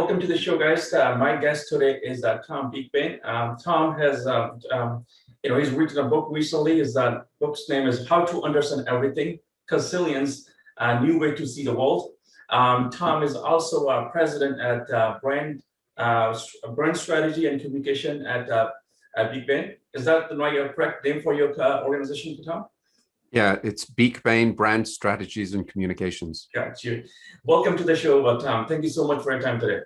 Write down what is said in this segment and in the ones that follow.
Welcome to the show, guys. My guest today is Tom Beakbane. Tom has, he's written a book recently. His book's name is How to Understand Everything: Consilience, a New Way to See the World. Tom is also president at brand strategy and communication at Beakbane. Is that the right correct name for your organization, Tom? Yeah, it's Beakbane Brand Strategies and Communications. Got you. Welcome to the show, Tom. Thank you so much for your time today.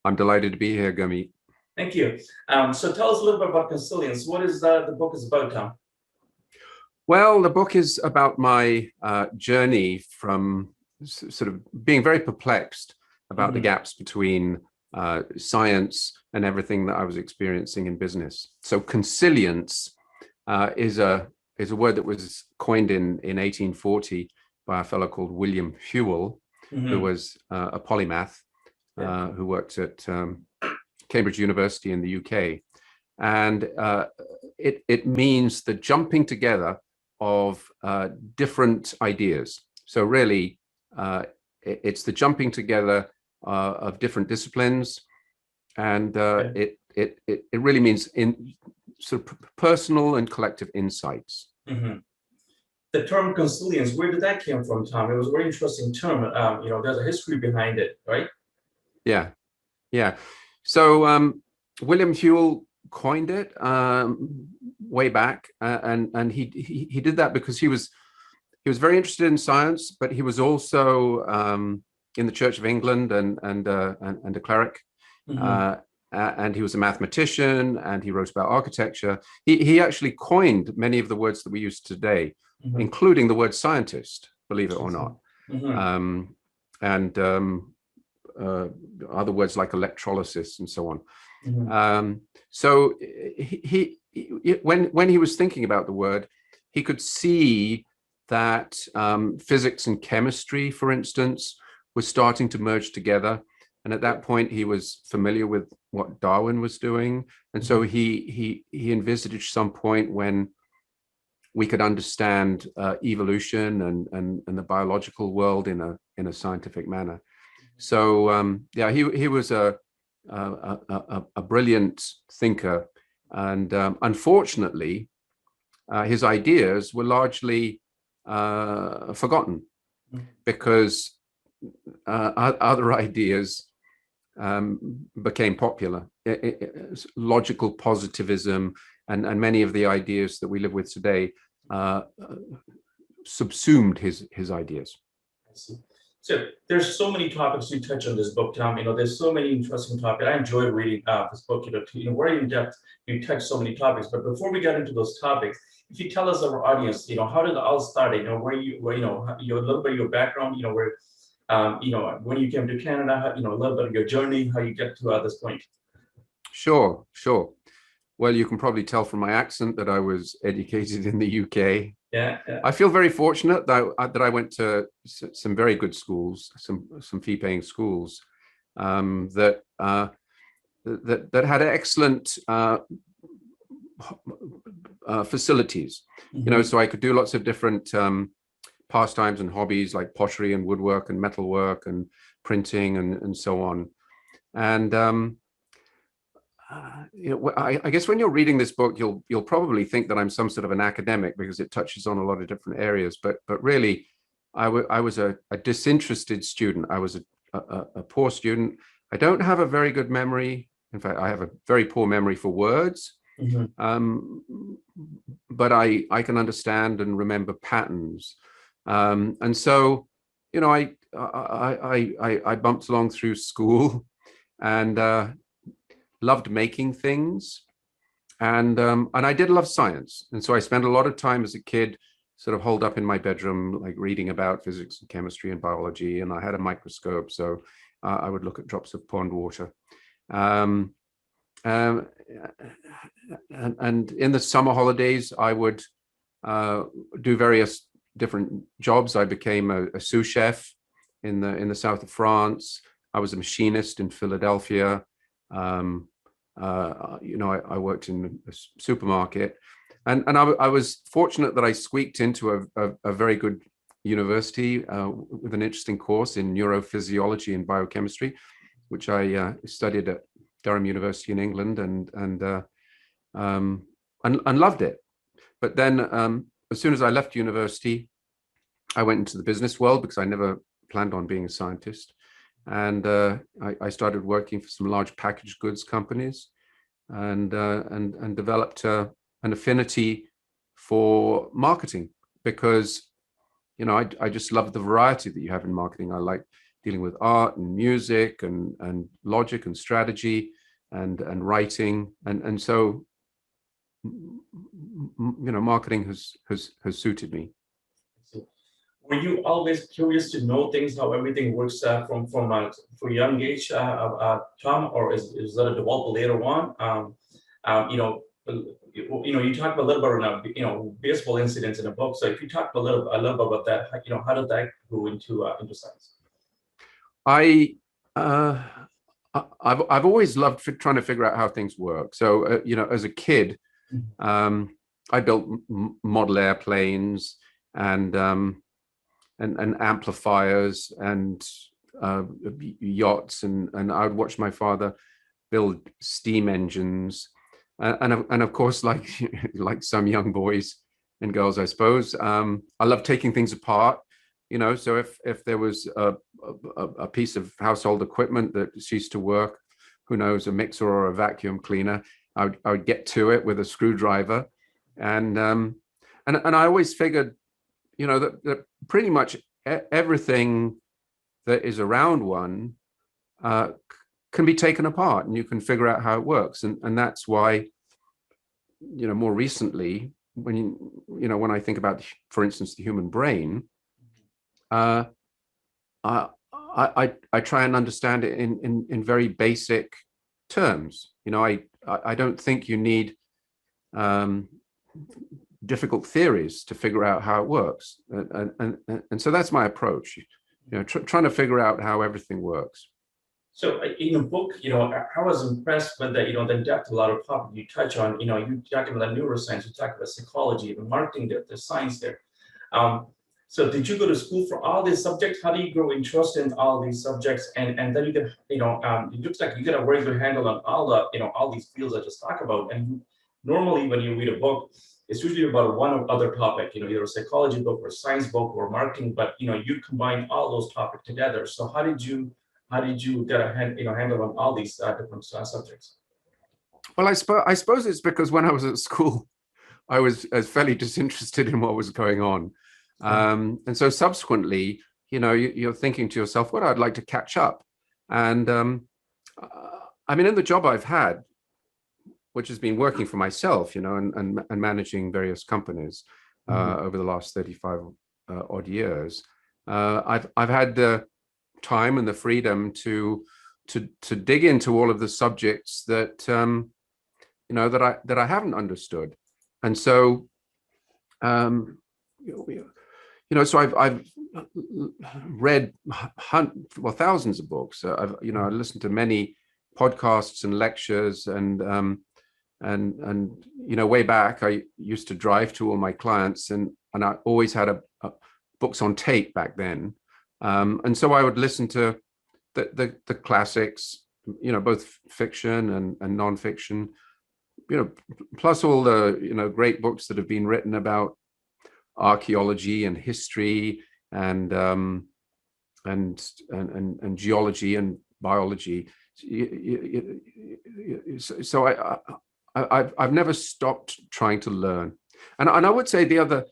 I'm delighted to be here, Gurmeet. Thank you. So tell us a little bit about Consilience. What is the book is about, Tom? Well, the book is about my journey from sort of being very perplexed about the gaps between science and everything that I was experiencing in business. So consilience is a word that was coined in 1840 by a fellow called William Whewell, who was a polymath, who worked at Cambridge University in the UK. And it means the jumping together of different ideas. So really, it's the jumping together of different disciplines. And it really means in sort of personal and collective insights. The term consilience, where did that come from, Tom? It was a very interesting term. There's a history behind it, right? Yeah. So William Whewell coined it way back, and he did that because he was very interested in science, but he was also in the Church of England and a cleric. And he was a mathematician, and he wrote about architecture. He actually coined many of the words that we use today, including the word scientist, believe it or not, and other words like electrolysis and so on. So when he was thinking about the word, he could see that physics and chemistry, for instance, was starting to merge together. And at that point, he was familiar with what Darwin was doing. And so he envisaged some point when we could understand evolution and the biological world in a scientific manner. So he was a brilliant thinker. And unfortunately, his ideas were largely forgotten because other ideas became popular. Logical positivism and many of the ideas that we live with today subsumed his ideas. I see. So there's so many topics you touch on this book, Tom. There's so many interesting topics. I enjoyed reading this book. Very in depth. You touch so many topics. But before we get into those topics, if you tell us our audience, how did it all start? Where a little bit of your background. When you came to Canada, a little bit of your journey, how you get to this point. Sure. Well, you can probably tell from my accent that I was educated in the UK. Yeah. I feel very fortunate that I went to some very good schools, some fee-paying schools that had excellent facilities. So I could do lots of different pastimes and hobbies like pottery and woodwork and metalwork and printing and so on. And I guess when you're reading this book, you'll probably think that I'm some sort of an academic because it touches on a lot of different areas. But really, I was a disinterested student. I was a poor student. I don't have a very good memory. In fact, I have a very poor memory for words. But I can understand and remember patterns. And so, I bumped along through school and loved making things, and I did love science. And so I spent a lot of time as a kid sort of holed up in my bedroom, like reading about physics and chemistry and biology. And I had a microscope, so I would look at drops of pond water. And in the summer holidays, I would do various different jobs. I became a sous chef in the south of France. I was a machinist in Philadelphia. I worked in a supermarket, and I was fortunate that I squeaked into a very good university with an interesting course in neurophysiology and biochemistry. which I studied at Durham University in England, and loved it. But then, as soon as I left university, I went into the business world because I never planned on being a scientist, and I started working for some large packaged goods companies, and developed an affinity for marketing because I just love the variety that you have in marketing. I like dealing with art and music and logic and strategy and writing, and so marketing has suited me. Were you always curious to know things, how everything works from a young age, Tom, or is that developed later on? You talked a little bit about baseball incidents in the book. So if you talk a little bit about that, how did that go into science? I've always loved trying to figure out how things work. So as a kid, I built model airplanes and amplifiers and yachts, and I would watch my father build steam engines, and of course, like some young boys and girls, I suppose, I love taking things apart. So if there was a piece of household equipment that ceased to work, who knows, a mixer or a vacuum cleaner, I would get to it with a screwdriver, and I always figured, that pretty much everything that is around one can be taken apart, and you can figure out how it works, and that's why, more recently, when I think about, for instance, the human brain, I try and understand it in very basic terms. I don't think you need difficult theories to figure out how it works, and so that's my approach. Trying to figure out how everything works. So in the book, I was impressed with the depth, a lot of topics you touch on. You talk about neuroscience, you talk about psychology, the marketing there, the science there. So did you go to school for all these subjects? How do you grow interest in all these subjects? And then you can, it looks like you get a very good handle on all these fields I just talked about. And normally when you read a book, it's usually about one other topic, either a psychology book or a science book or marketing, but you combine all those topics together. So how did you get a handle on all these different subjects? Well, I suppose it's because when I was at school, I was fairly disinterested in what was going on. And so subsequently, you're thinking to yourself, well, I'd like to catch up. And I mean, in the job I've had, which has been working for myself, and managing various companies over the last 35 odd years, I've had the time and the freedom to dig into all of the subjects that that I haven't understood. And so so I've read thousands of books. I listened to many podcasts and lectures, and way back I used to drive to all my clients, and I always had a books on tape back then, and so I would listen to the classics, both fiction and non-fiction, plus all the great books that have been written about archaeology and history and geology and biology. So I've never stopped trying to learn, and I would say the other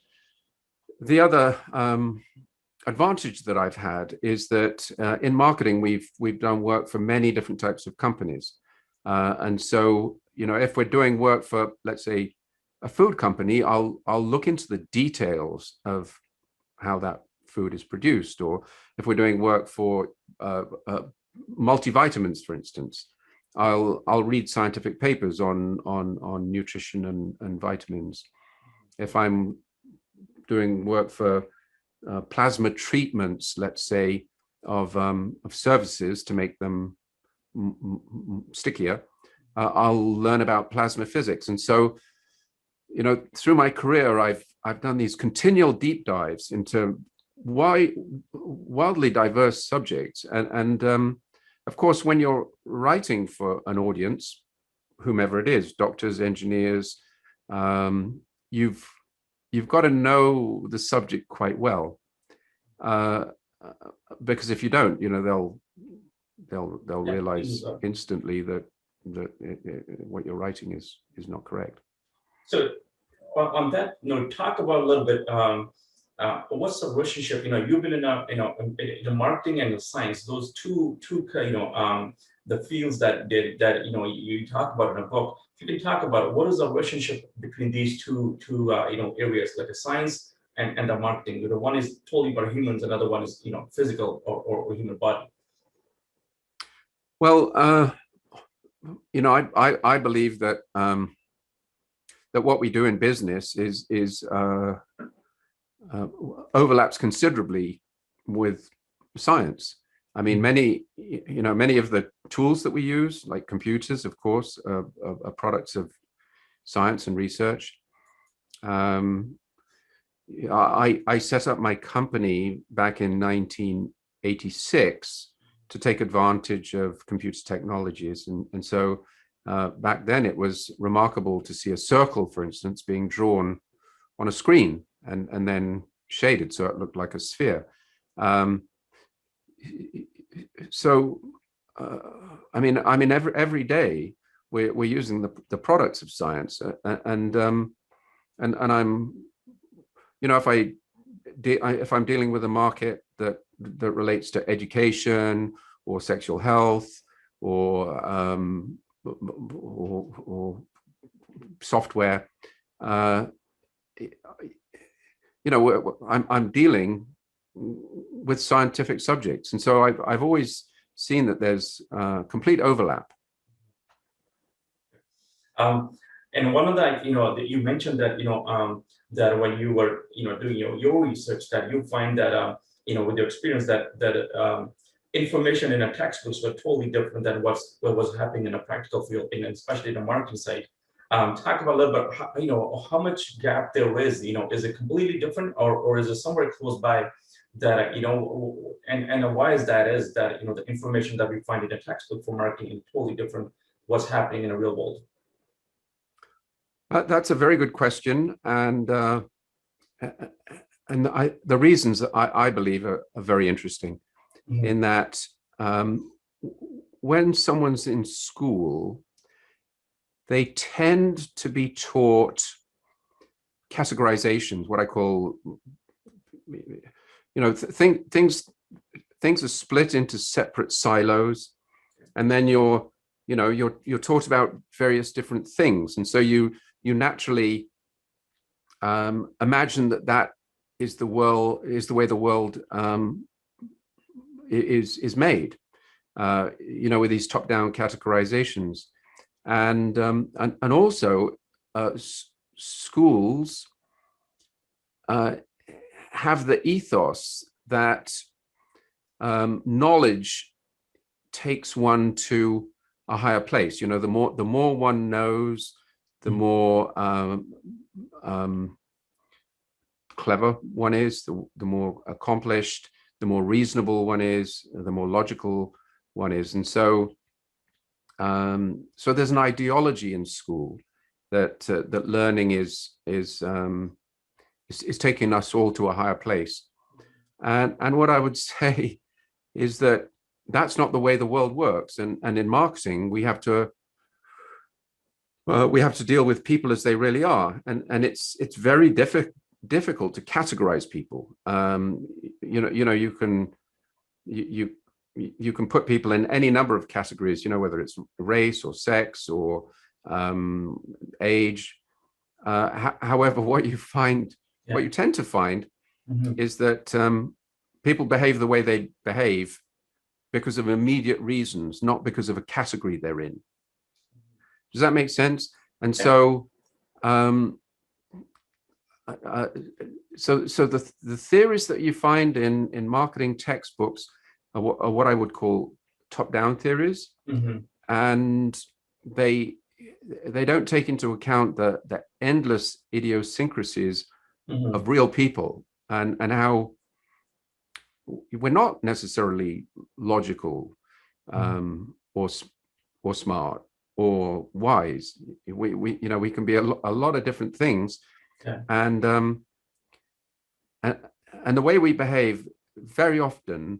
advantage that I've had is that in marketing we've done work for many different types of companies, and so if we're doing work for, let's say, a food company, I'll look into the details of how that food is produced, or if we're doing work for multivitamins, for instance, I'll read scientific papers on nutrition and vitamins. If I'm doing work for plasma treatments, let's say, of surfaces to make them stickier, I'll learn about plasma physics. And so through my career, I've done these continual deep dives into wildly diverse subjects, and of course, when you're writing for an audience, whomever it is, doctors, engineers, you've got to know the subject quite well, because if you don't, they'll realize instantly that what you're writing is not correct. So on that note, talk about a little bit. What's the relationship? You've been in the marketing and the science. Those two the fields that you talk about in a book. If you can talk about what is the relationship between these two areas, like the science and the marketing. One is totally about humans, another one is physical or human body. Well, I believe that that what we do in business is overlaps considerably with science. I mean, many of the tools that we use, like computers, of course, are products of science and research. I set up my company back in 1986 to take advantage of computer technologies. And so back then it was remarkable to see a circle, for instance, being drawn on a screen and then shaded so it looked like a sphere. I mean, every day we're using the products of science, and I'm, if I'm dealing with a market that relates to education or sexual health or software, I'm dealing with scientific subjects, and so I've always seen that there's complete overlap. And one of that, that you mentioned that that when you were doing your research, that you find that with your experience that information in a textbooks were totally different than what was happening in a practical field, and especially the marketing side. Talk about a little bit, how much gap there is. Is it completely different, or is it somewhere close by that and why is that? Is that the information that we find in a textbook for marketing is totally different what's happening in the real world? That's a very good question, and the reasons I believe are very interesting. Mm-hmm. In that when someone's in school, they tend to be taught categorizations, what I call, things are split into separate silos, and then you're taught about various different things, and so you naturally imagine that is the way the world is made, with these top-down categorizations, and also schools have the ethos that knowledge takes one to a higher place. The more one knows, the more clever one is, the more accomplished, the more reasonable one is, the more logical one is. And so there's an ideology in school that learning is taking us all to a higher place. And what I would say is that that's not the way the world works. And in marketing, we have to deal with people as they really are, and it's very difficult to categorize people. You can put people in any number of categories, whether it's race or sex or age. However, what you tend to find, mm-hmm. is that people behave the way they behave because of immediate reasons, not because of a category they're in. Does that make sense? And so, the theories that you find in marketing textbooks are what I would call top-down theories, mm-hmm. and they don't take into account the endless idiosyncrasies, mm-hmm. of real people and how we're not necessarily logical. or or smart or wise. We can be a lot of different things, Yeah. and the way we behave very often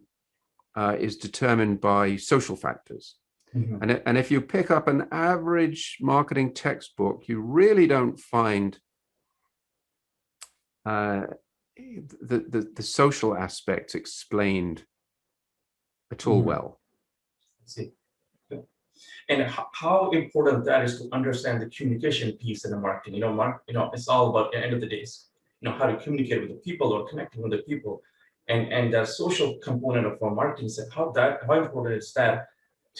is determined by social factors. And if you pick up an average marketing textbook, you really don't find the social aspects explained at all well. I see. Yeah. And how important that is to understand the communication piece in the marketing. It's all about, at the end of the day, how to communicate with the people or connecting with the people, and the social component of our marketing. So how important is that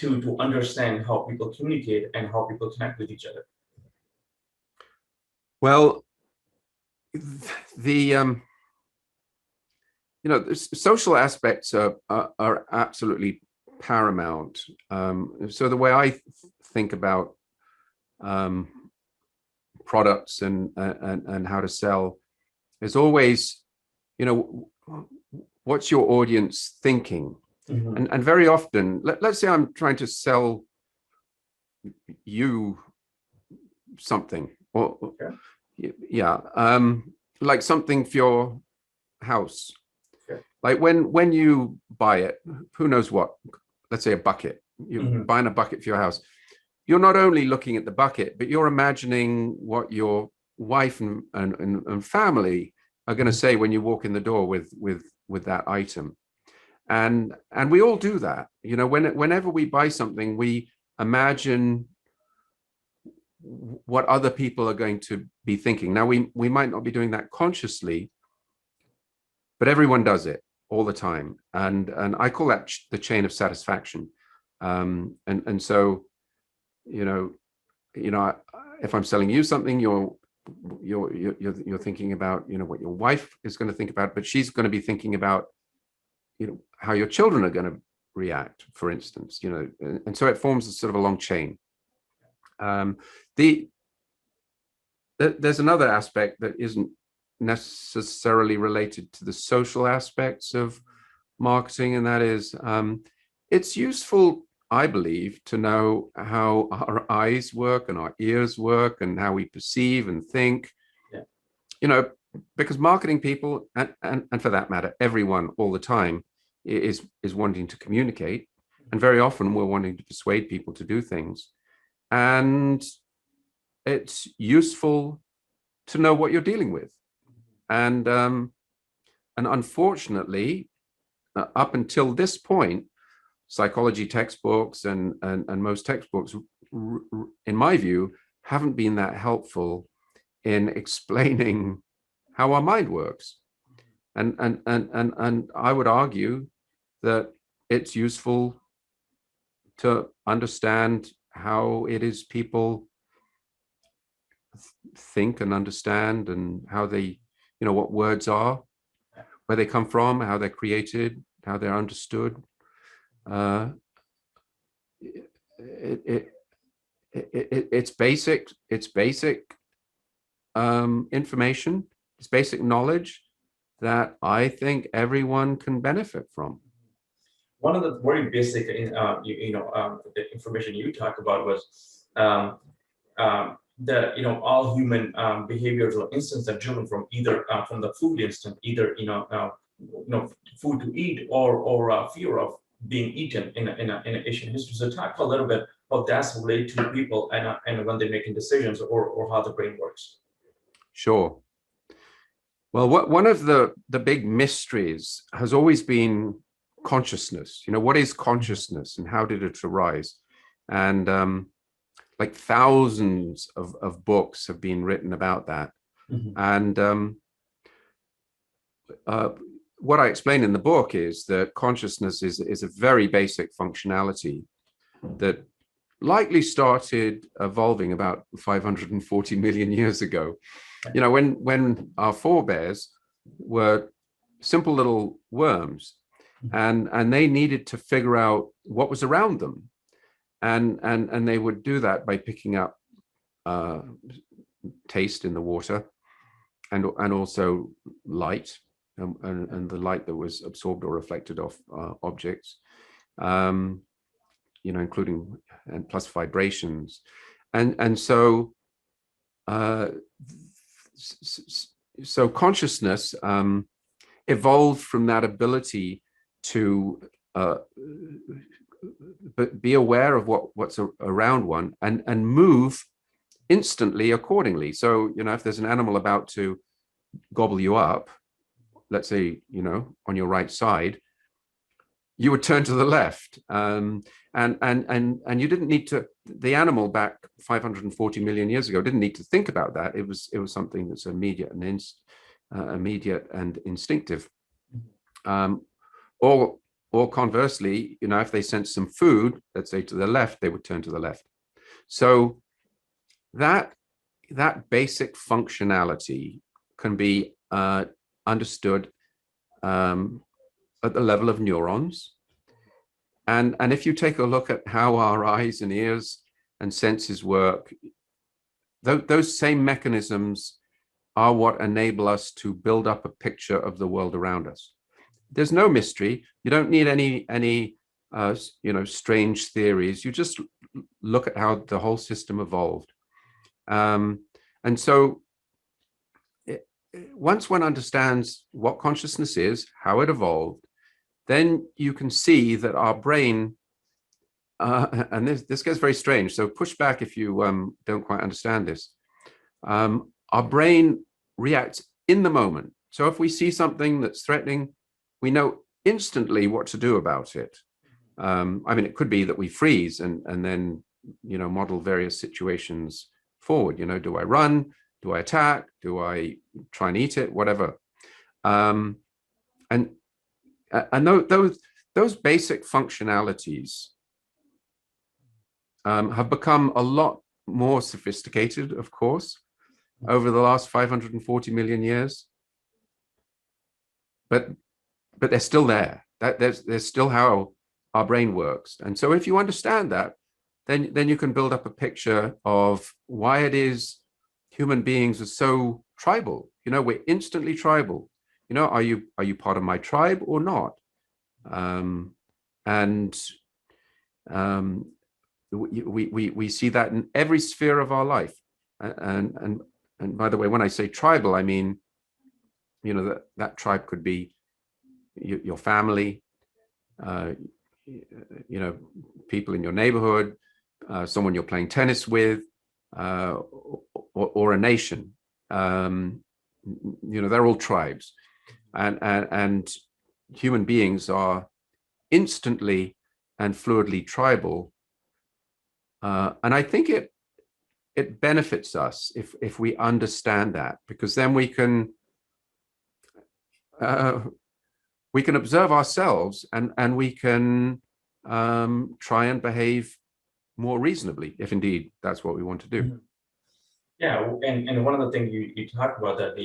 to understand how people communicate and how people connect with each other? Well, the social aspects are absolutely paramount. So the way I think about products and how to sell is always, what's your audience thinking? And very often, let's say I'm trying to sell you something, or like something for your house. Like when you buy it, who knows what, let's say a bucket, you're buying a bucket for your house. You're not only looking at the bucket, but you're imagining what your wife and family are going to say when you walk in the door with that item. And we all do that. Whenever we buy something, we imagine what other people are going to be thinking. Now, we might not be doing that consciously, but everyone does it all the time. And I call that the chain of satisfaction. And so, if I'm selling you something, you're thinking about, what your wife is going to think about, but she's going to be thinking about, how your children are going to react, for instance, and so it forms a sort of a long chain. There's another aspect that isn't necessarily related to the social aspects of marketing, and that is, it's useful, I believe, to know how our eyes work and our ears work and how we perceive and think. Because marketing people, and for that matter, everyone all the time is wanting to communicate, and very often we're wanting to persuade people to do things, and it's useful to know what you're dealing with. And unfortunately, up until this point, psychology textbooks and most textbooks, in my view, haven't been that helpful in explaining how our mind works. And I would argue that it's useful to understand how it is people think and understand, and how they, what words are, where they come from, how they're created, how they're understood. It's basic information, it's basic knowledge that I think everyone can benefit from. One of the very basic, the information you talk about was all human behaviors or instincts are driven from either from the food instinct, either food to eat, or fear of being eaten in Asian history. So talk a little bit how that's related to people and when they're making decisions, or how the brain works. Sure. Well, one of the big mysteries has always been consciousness. What is consciousness and how did it arise? And like thousands of books have been written about that. And what I explain in the book is that consciousness is a very basic functionality that likely started evolving about 540 million years ago. When our forebears were simple little worms, and they needed to figure out what was around them, and they would do that by picking up taste in the water, and also light, and the light that was absorbed or reflected off objects, including and plus vibrations, and so so consciousness evolved from that ability to be aware of what's around one and move instantly accordingly. So, if there's an animal about to gobble you up, let's say, on your right side, you would turn to the left. And you didn't need to, the animal back 540 million years ago didn't need to think about that. It was something that's immediate and instinctive. Or conversely, if they sense some food, let's say to the left, they would turn to the left. So that basic functionality can be understood at the level of neurons. And if you take a look at how our eyes and ears and senses work, those same mechanisms are what enable us to build up a picture of the world around us. There's no mystery. You don't need any strange theories. You just look at how the whole system evolved. And so once one understands what consciousness is, how it evolved, then you can see that our brain, and this gets very strange, so push back if you don't quite understand this. Our brain reacts in the moment. So if we see something that's threatening, we know instantly what to do about it. It could be that we freeze and then, model various situations forward. Do I run? Do I attack? Do I try and eat it? Whatever. And those basic functionalities have become a lot more sophisticated, of course, over the last 540 million years. But they're still there. There's still how our brain works. And so if you understand that, then you can build up a picture of why it is human beings are so tribal. We're instantly tribal. Are you part of my tribe or not? We see that in every sphere of our life. And by the way, when I say tribal, I mean, that tribe could be your family, people in your neighborhood, someone you're playing tennis with, or a nation. They're all tribes, and human beings are instantly and fluidly tribal. And I think it benefits us if we understand that, because then we can observe ourselves and we can try and behave more reasonably, if indeed that's what we want to do. Yeah, and one of the things you talked about that,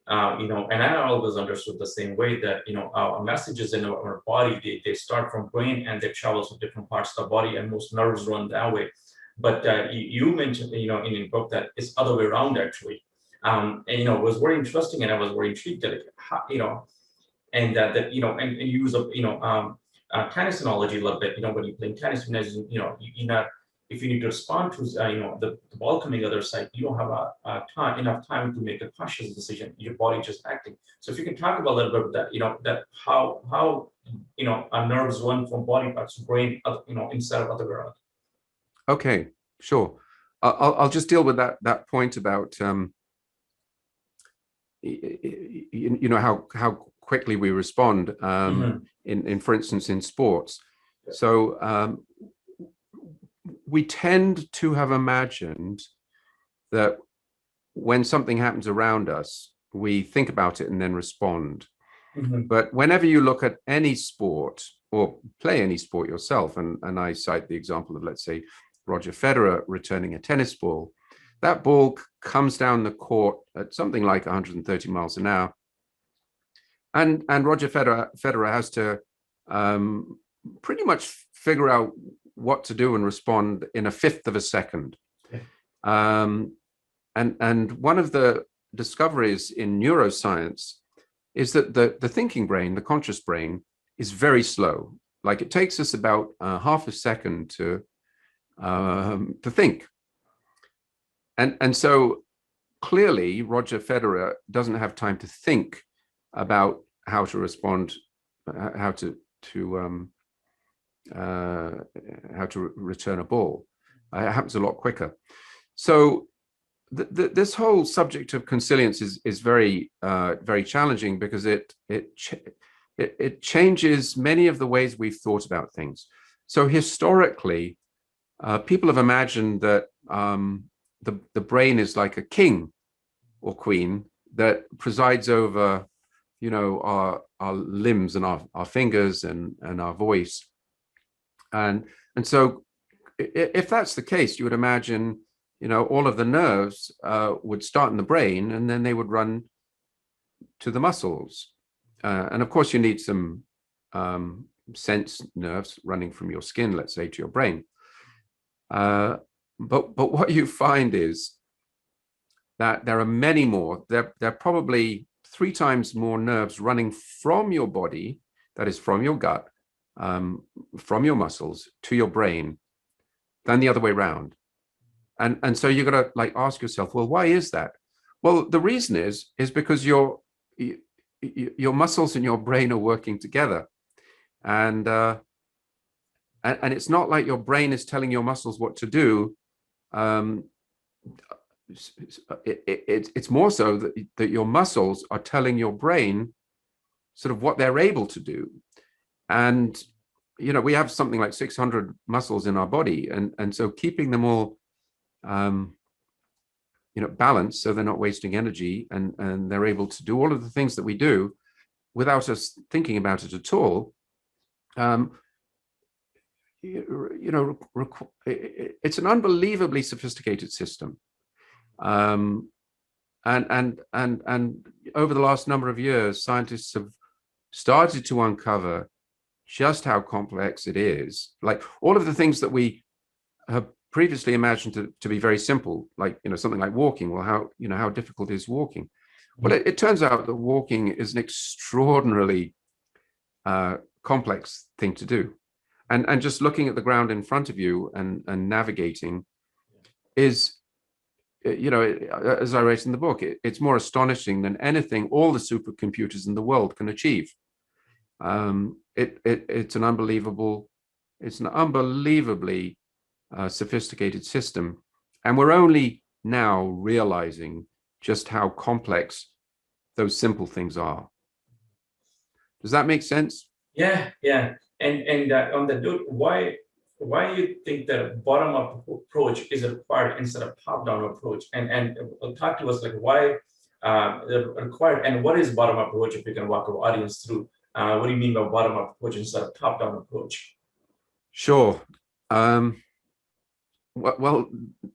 and I always understood the same way that, our messages in our body, they start from brain and they travel to different parts of the body, and most nerves run that way. But you mentioned, in your book that it's other way around actually. It was very interesting, and I was very intrigued that, and that and you use tennis analogy a little bit. When you're playing tennis, you're not, if you need to respond to the ball coming the other side, you don't have enough time to make a conscious decision. Your body just acting. So if you can talk about a little bit about that, that how our nerves run from body parts to brain, instead of other way around. Okay, sure. I'll just deal with that point about how quickly we respond in for instance in sports. So we tend to have imagined that when something happens around us, we think about it and then respond. But whenever you look at any sport or play any sport yourself, and I cite the example of, let's say, Roger Federer returning a tennis ball, that ball comes down the court at something like 130 miles an hour. And Roger Federer has to pretty much figure out what to do and respond in a fifth of a second. And one of the discoveries in neuroscience is that the thinking brain, the conscious brain, is very slow. like it takes us about half a second to think. And so clearly Roger Federer doesn't have time to think about how to respond, how to return a ball. It happens a lot quicker. So this whole subject of consilience is very very challenging, because it changes many of the ways we've thought about things. So historically, people have imagined that the brain is like a king or queen that presides over, you know, our limbs and our fingers and our voice. And so if that's the case, you would imagine, you know, all of the nerves would start in the brain, and then they would run to the muscles. And of course, you need some sense nerves running from your skin, let's say, to your brain. But what you find is that there are many more. There are probably 3 times more nerves running from your body, that is from your gut, from your muscles to your brain, than the other way around. And so you're gonna like ask yourself, well, why is that? Well, the reason is because your muscles and your brain are working together, and it's not like your brain is telling your muscles what to do. It's more so that your muscles are telling your brain sort of what they're able to do. And you know, we have something like 600 muscles in our body, and so keeping them all you know, balanced, so they're not wasting energy, and they're able to do all of the things that we do without us thinking about it at all. You know, it's an unbelievably sophisticated system. And over the last number of years, scientists have started to uncover just how complex it is. Like all of the things that we have previously imagined to be very simple, like, you know, something like walking. Well, how difficult is walking? Well, it turns out that walking is an extraordinarily complex thing to do. And just looking at the ground in front of you and navigating is, you know, as I write in the book, it's more astonishing than anything all the supercomputers in the world can achieve. It's an unbelievably sophisticated system, and we're only now realizing just how complex those simple things are. Does that make sense? Yeah. And on the note, why do you think that bottom-up approach is required instead of top-down approach? And talk to us, like, why required, and what is bottom-up approach, if you can walk our audience through what do you mean by bottom-up approach instead of top-down approach? Sure. Well,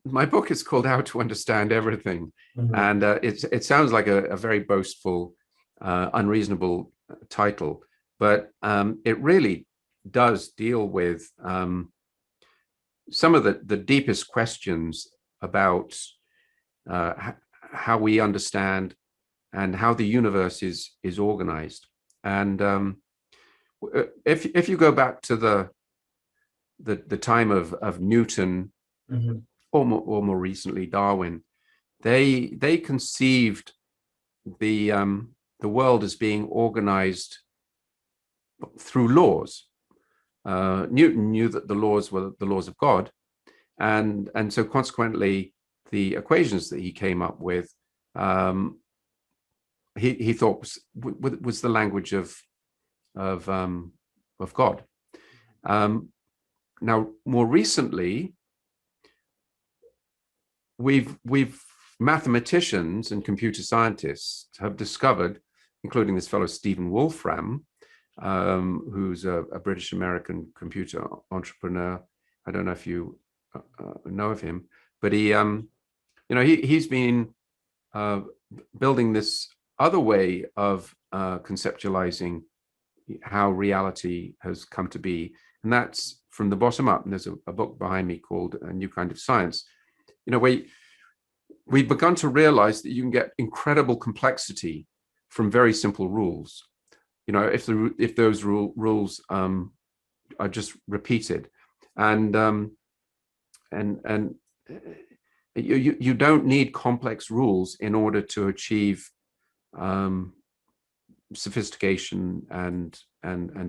my book is called How to Understand Everything. And it sounds like a very boastful, unreasonable title, but it really does deal with some of the deepest questions about how we understand and how the universe is organized. And if you go back to the time of Newton, or more recently Darwin, they conceived the world as being organized through laws. Newton knew that the laws were the laws of God, and so consequently the equations that he came up with, he thought was the language of God. Now, more recently, we've mathematicians and computer scientists have discovered, including this fellow Stephen Wolfram, who's a British American computer entrepreneur. I don't know if you know of him, but he, you know, he's been building this other way of conceptualizing how reality has come to be, and that's from the bottom up. And there's a book behind me called A New Kind of Science. You know, we've begun to realize that you can get incredible complexity from very simple rules. You know, if those rules are just repeated, and you don't need complex rules in order to achieve sophistication and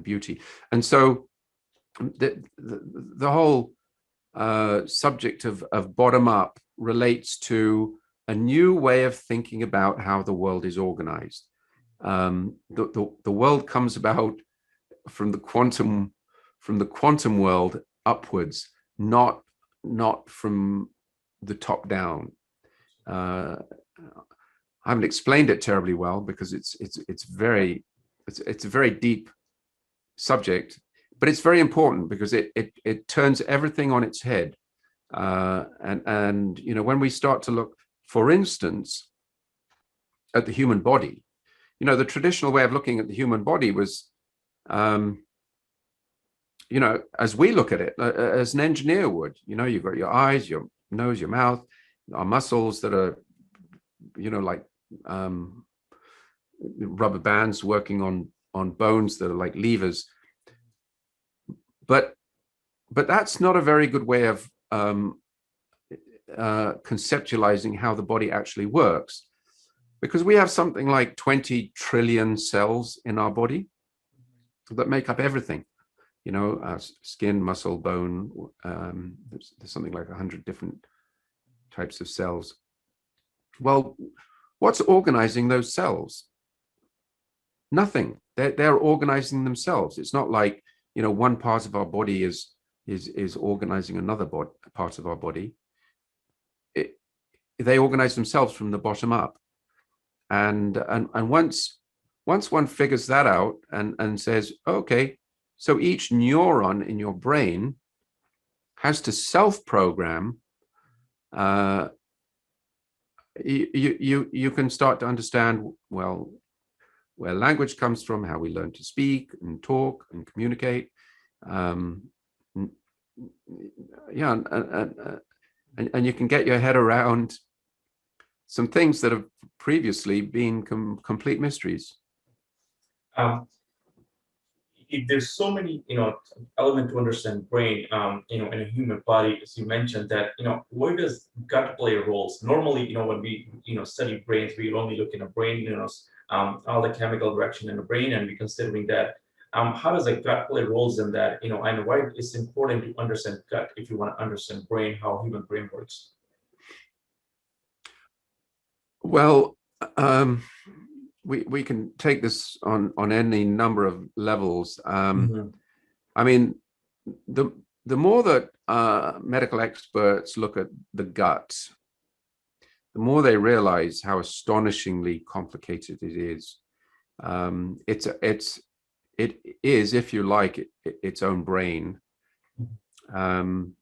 beauty. And so the whole subject of bottom up relates to a new way of thinking about how the world is organized. The world comes about from the quantum world upwards, not from the top down. I haven't explained it terribly well because it's a very deep subject, but it's very important because it turns everything on its head. And you know, when we start to look, for instance, at the human body, you know, the traditional way of looking at the human body was, you know, as we look at it, as an engineer would. You know, you've got your eyes, your nose, your mouth, our muscles that are, you know, like rubber bands working on bones that are like levers. But that's not a very good way of conceptualizing how the body actually works, because we have something like 20 trillion cells in our body that make up everything. You know, skin, muscle, bone. There's something like 100 different types of cells. Well, what's organizing those cells? Nothing. They're organizing themselves. It's not like, you know, one part of our body is organizing another part of our body. They organize themselves from the bottom up, and once one figures that out and says, okay, so each neuron in your brain has to self-program, you can start to understand, well, where language comes from, how we learn to speak and talk and communicate. Yeah, and you can get your head around some things that have previously been complete mysteries. There's so many, you know, elements to understand brain, you know, in a human body, as you mentioned that, you know, where does gut play roles? Normally, you know, when we, you know, study brains, we only look in a brain, you know, all the chemical direction in the brain, and we considering that. How does the gut play roles in that, you know, and why it's important to understand gut if you want to understand brain, how human brain works? Well, we can take this on any number of levels. I mean, the more that medical experts look at the gut, the more they realize how astonishingly complicated it is. It is, if you like, its own brain, and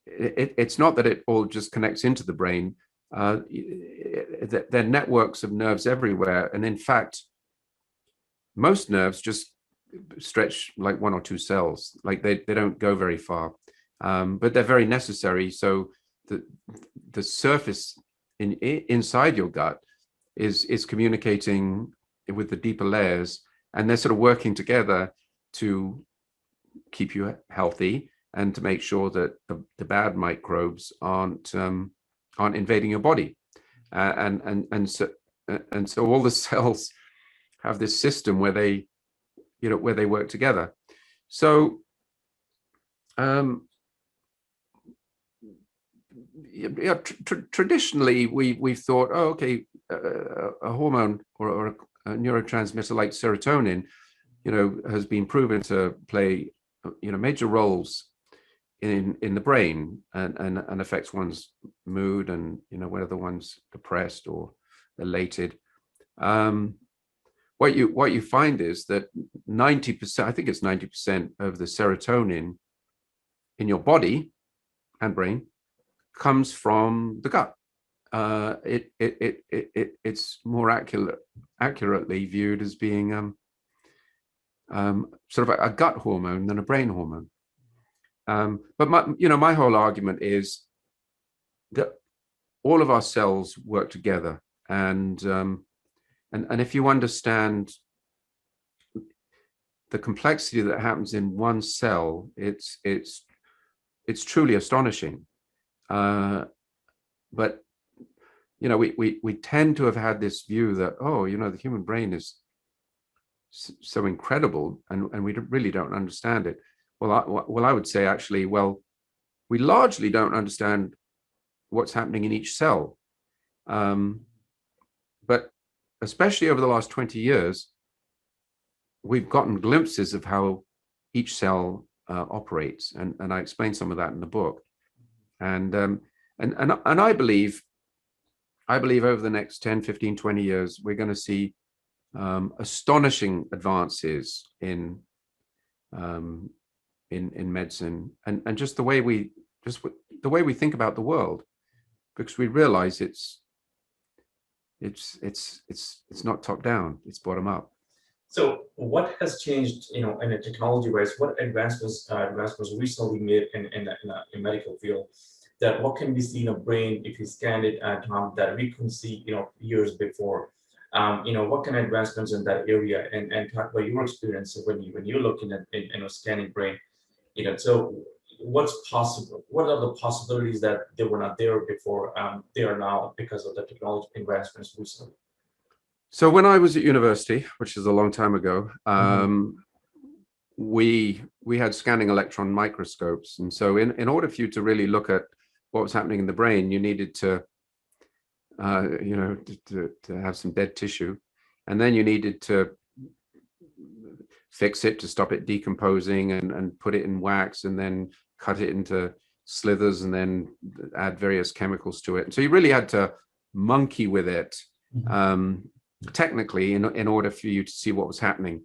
it's not that it all just connects into the brain. There are networks of nerves everywhere, and in fact, most nerves just stretch like one or two cells, like they don't go very far, but they're very necessary. So the surface inside your gut is communicating with the deeper layers, and they're sort of working together to keep you healthy and to make sure that the bad microbes aren't invading your body, and so all the cells have this system where they, you know, where they work together. So yeah, traditionally we've thought, oh, okay, a hormone or a neurotransmitter like serotonin, you know, has been proven to play, you know, major roles in the brain and affects one's mood and, you know, whether one's depressed or elated. What you find is that 90%, I think it's 90% of the serotonin in your body and brain comes from the gut. It's more accurately viewed as being sort of a gut hormone than a brain hormone. But my whole argument is that all of our cells work together, and if you understand the complexity that happens in one cell, it's truly astonishing. But we tend to have had this view that, oh, the human brain is so incredible, and we really don't understand it. Well, I would say actually, well, we largely don't understand what's happening in each cell. But especially over the last 20 years, we've gotten glimpses of how each cell operates, and I explain some of that in the book. And I believe over the next 10, 15, 20 years, we're going to see astonishing advances in medicine and just the way we think about the world, because we realize it's not top down, it's bottom up. So what has changed, in a technology wise? What advancements recently made in medical field, that what can be seen in a brain if you scan it at that we couldn't see, years before? What kind of advancements in that area, and talk about your experience when you're looking at scanning brain, so what's possible? What are the possibilities that they were not there before, they are now because of the technology advancements recently? So when I was at university, which is a long time ago, we had scanning electron microscopes, and so in order for you to really look at what was happening in the brain, you needed to have some dead tissue, and then you needed to fix it to stop it decomposing, and put it in wax, and then cut it into slithers, and then add various chemicals to it. So you really had to monkey with it technically in order for you to see what was happening.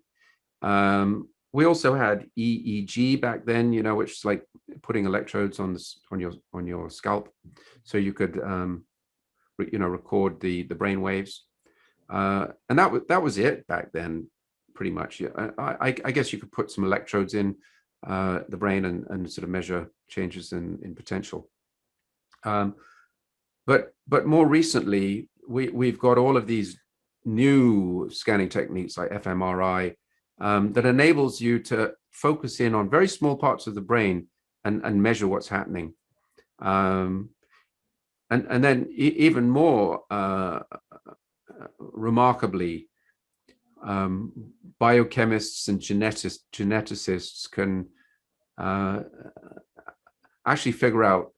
We also had EEG back then, which is like putting electrodes on your scalp, so you could record the brain waves, and that was it back then, pretty much. I guess you could put some electrodes in the brain and sort of measure changes in potential. But more recently, we've got all of these new scanning techniques like fMRI that enables you to focus in on very small parts of the brain and measure what's happening. And then even more remarkably, biochemists and geneticists can actually figure out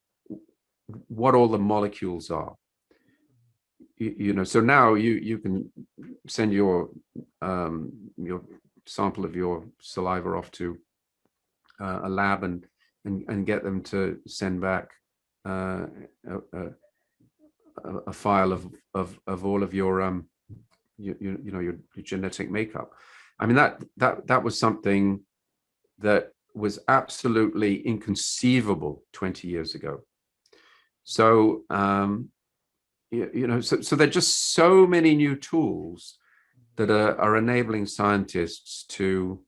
what all the molecules are. So now you can send your sample of your saliva off to a lab and get them to send back a file of all of your your genetic makeup. I mean, that was something that was absolutely inconceivable 20 years ago. So so there are just so many new tools that are enabling scientists to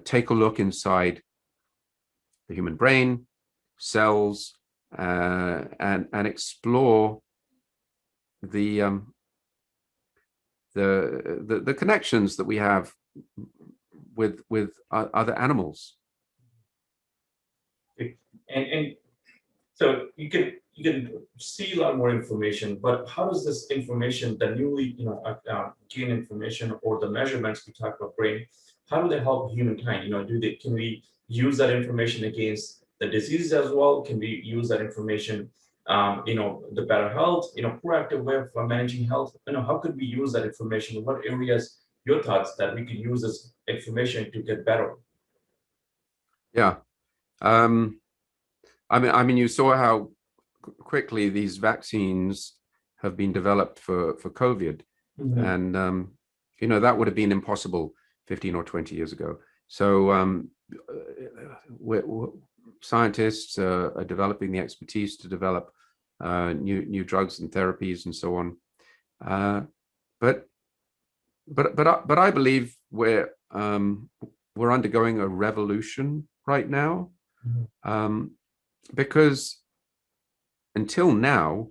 take a look inside the human brain, cells, and explore the connections that we have with other animals. And so you can see a lot more information, but how does this information, the newly gain information, or the measurements we talk about brain, how do they help humankind? Can we use that information against the diseases as well? Can we use that information, the better health, proactive way of managing health? How could we use that information? What areas, your thoughts, that we could use this information to get better? Yeah. I mean, you saw how quickly these vaccines have been developed for COVID, and that would have been impossible 15 or 20 years ago. So scientists are developing the expertise to develop new drugs and therapies and so on. But I believe we're undergoing a revolution right now, because until now,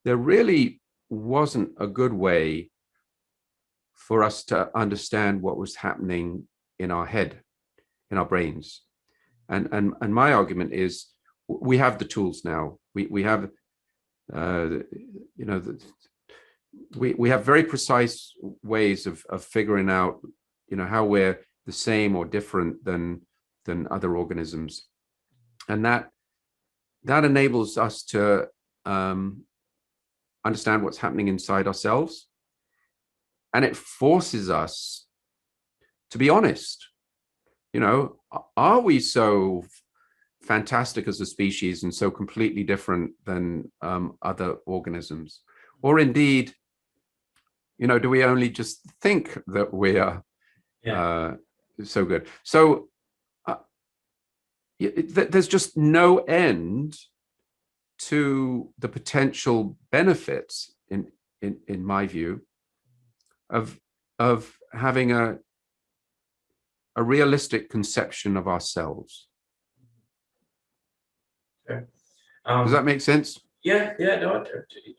there really wasn't a good way for us to understand what was happening in our head, in our brains. And my argument is we have the tools now. We have, we have very precise ways of figuring out, how we're the same or different than other organisms. And that enables us to understand what's happening inside ourselves. And it forces us to be honest. Are we so fantastic as a species and so completely different than other organisms? Or indeed, do we only just think that we are so good? So there's just no end to the potential benefits, in my view, of having a realistic conception of ourselves. Okay. Does that make sense? Yeah, no,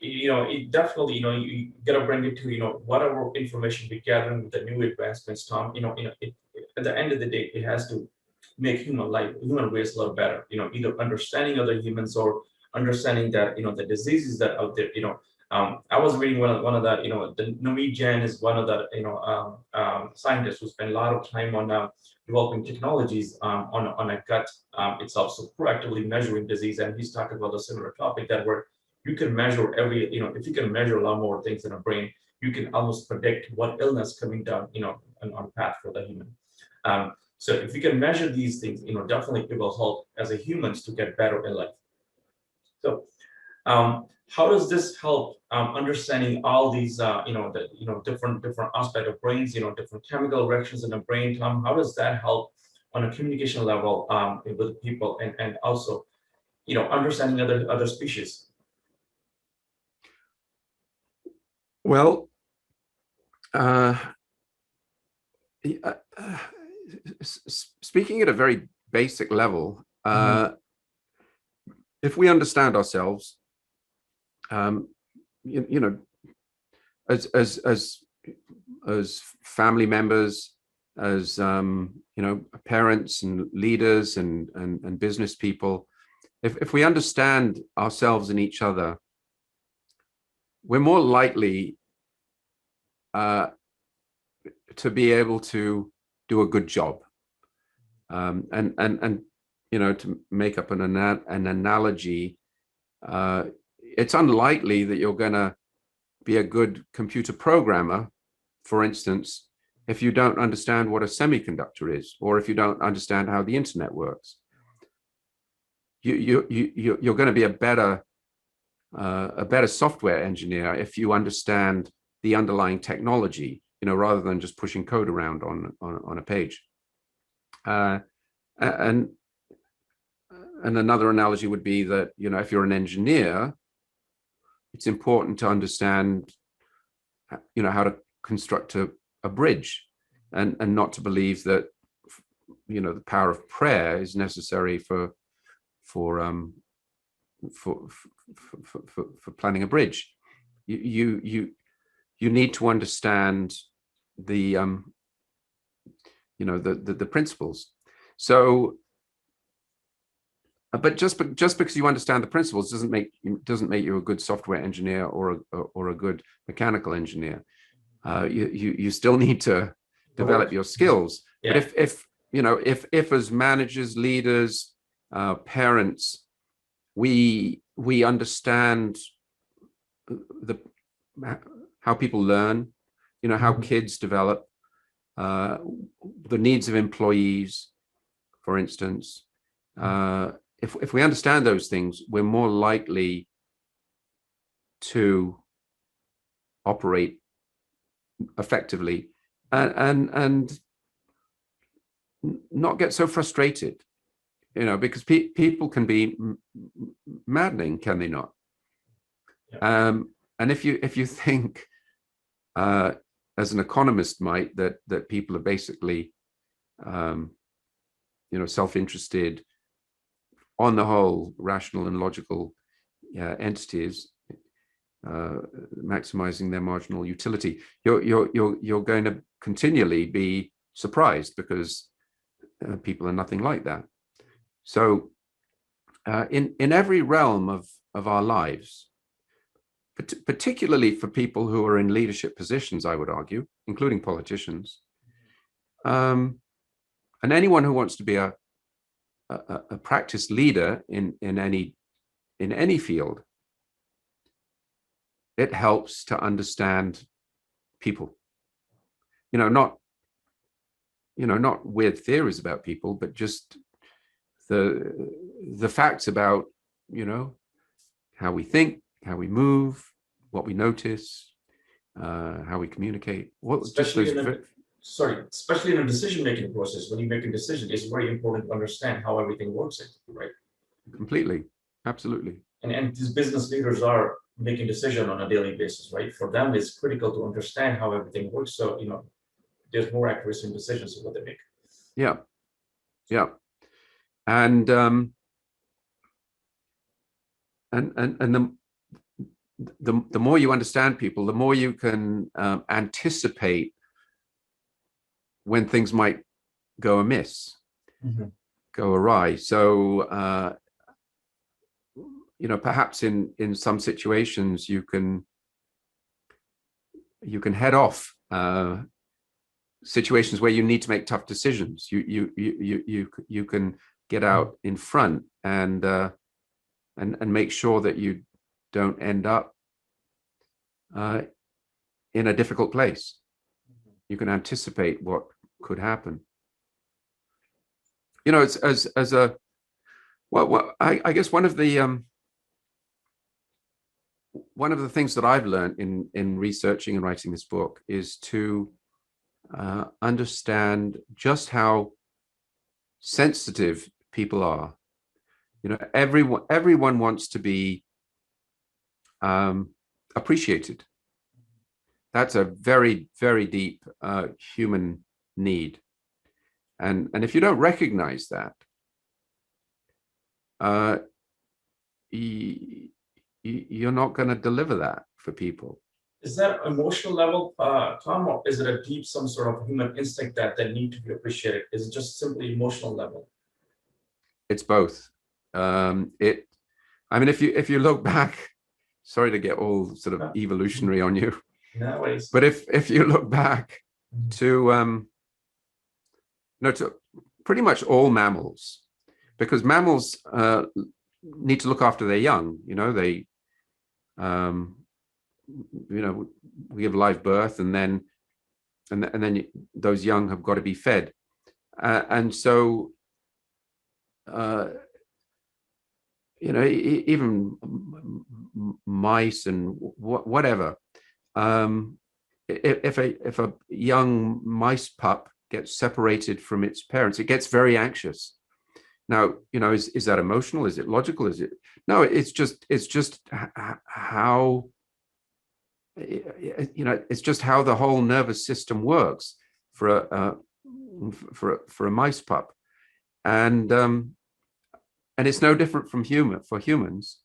it definitely, you gotta bring it to, whatever information we gather with the new advancements, Tom, at the end of the day, it has to make human race a little better, either understanding other humans or understanding that, the diseases that are out there, I was reading one of that, the Norwegian is one of the, scientists who spend a lot of time on developing technologies on a gut itself, so proactively measuring disease. And he's talking about a similar topic that where you can measure if you can measure a lot more things in a brain, you can almost predict what illness coming down, on path for the human. So if you can measure these things, definitely it will help as a humans to get better in life. So how does this help understanding all these, different aspect of brains, different chemical reactions in the brain, Tom? How does that help on a communication level with people and also, understanding other species? Well, speaking at a very basic level, if we understand ourselves, as family members, as parents and leaders and business people, if we understand ourselves and each other, we're more likely to be able to do a good job, and to make up an analogy, it's unlikely that you're going to be a good computer programmer, for instance, if you don't understand what a semiconductor is, or if you don't understand how the internet works. You're going to be a better software engineer if you understand the underlying technology, rather than just pushing code around on a page. And another analogy would be that, if you're an engineer, it's important to understand, how to construct a bridge, and not to believe that, the power of prayer is necessary for planning a bridge. You need to understand the the principles. So, but just because you understand the principles doesn't make you a good software engineer or a good mechanical engineer. You still need to develop your skills. Yeah. But if as managers, leaders, parents, we understand how people learn, how kids develop, the needs of employees, for instance. If we understand those things, we're more likely to operate effectively and not get so frustrated, because people can be maddening, can they not? Yeah. And if you think, as an economist might, that people are basically, self-interested, on the whole, rational and logical entities, maximizing their marginal utility, you're going to continually be surprised because people are nothing like that. So in every realm of our lives, particularly for people who are in leadership positions, I would argue, including politicians, and anyone who wants to be a practice leader in any field, it helps to understand people. Not weird theories about people, but just the facts about how we think, how we move, what we notice, how we communicate. Especially in a decision-making process, when you make a decision, it's very important to understand how everything works, right? Completely, absolutely. And these business leaders are making decisions on a daily basis, right? For them, it's critical to understand how everything works. So, there's more accuracy in decisions of what they make. Yeah. Yeah. And the more you understand people, the more you can anticipate when things might go amiss, go awry. So, perhaps in some situations you can head off situations where you need to make tough decisions. You can get out in front and make sure that you don't end up in a difficult place. You can anticipate what could happen. It's as a I guess one of the things that I've learned in researching and writing this book is to understand just how sensitive people are. Everyone wants to be appreciated. That's a very, very deep human need. And if you don't recognize that, you're not going to deliver that for people. Is that emotional level, Tom, or is it a deep, some sort of human instinct that need to be appreciated? Is it just simply emotional level? It's both. If you look back, sorry to get all sort of evolutionary on you. No worries. But if you look back to to pretty much all mammals, because mammals need to look after their young. They we give live birth, and then those young have got to be fed, and so even mice and whatever. If a young mice pup gets separated from its parents, it gets very anxious. Now, is that emotional? Is it logical? No, it's just how it's just how the whole nervous system works for a mice pup, and it's no different from for humans.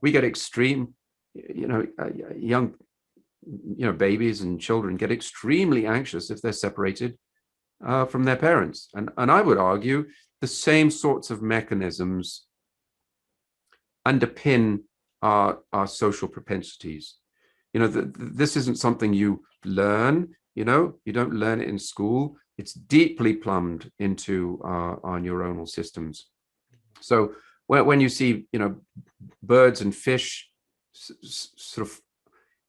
We get extreme, young babies and children get extremely anxious if they're separated from their parents, and I would argue the same sorts of mechanisms underpin our social propensities. This isn't something you learn. You don't learn it in school. It's deeply plumbed into our neuronal systems. So when you see birds and fish sort of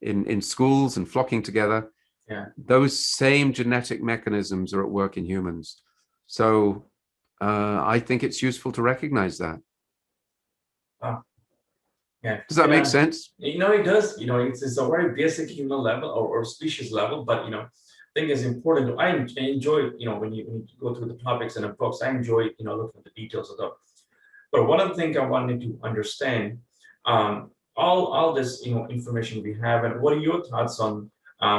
in schools and flocking together, those same genetic mechanisms are at work in humans. So I think it's useful to recognize that. Yeah. Does that make sense? It does. It's a very basic human level or species level, but I think it's important. I enjoy, when you go through the topics in the books, I enjoy, looking at the details of them. But one of the things I wanted to understand, all this, information we have, and what are your thoughts on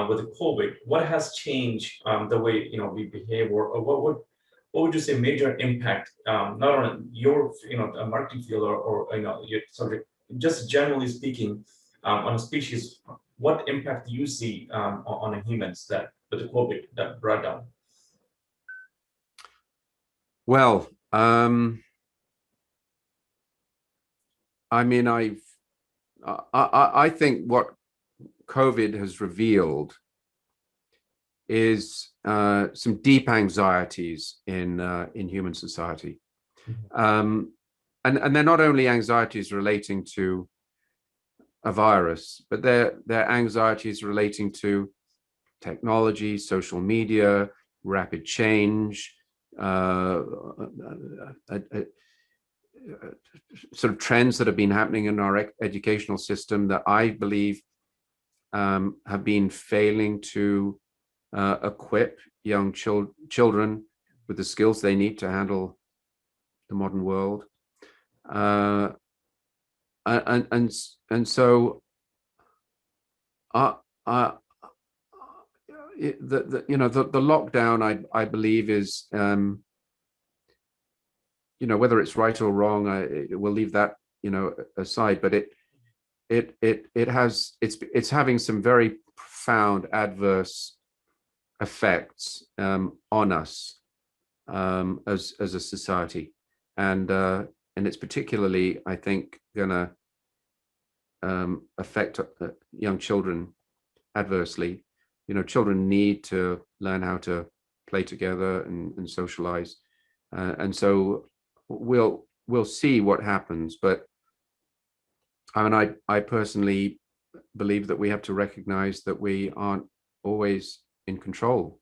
with the COVID? What has changed the way we behave, or what would you say major impact, not on your marketing field or your subject, just generally speaking, on a species? What impact do you see on humans that with the COVID that brought down? Well, I mean, I think what COVID has revealed is some deep anxieties in human society, and they're not only anxieties relating to a virus, but they're anxieties relating to technology, social media, rapid change, sort of trends that have been happening in our educational system that I believe have been failing to equip young children with the skills they need to handle the modern world. And so the lockdown, I believe, is whether it's right or wrong, we'll leave that aside, but it's having some very profound adverse effects on us as a society, and it's particularly, I think, gonna affect young children adversely. Children need to learn how to play together and socialize, and so we'll see what happens. But I mean, I personally believe that we have to recognize that we aren't always in control.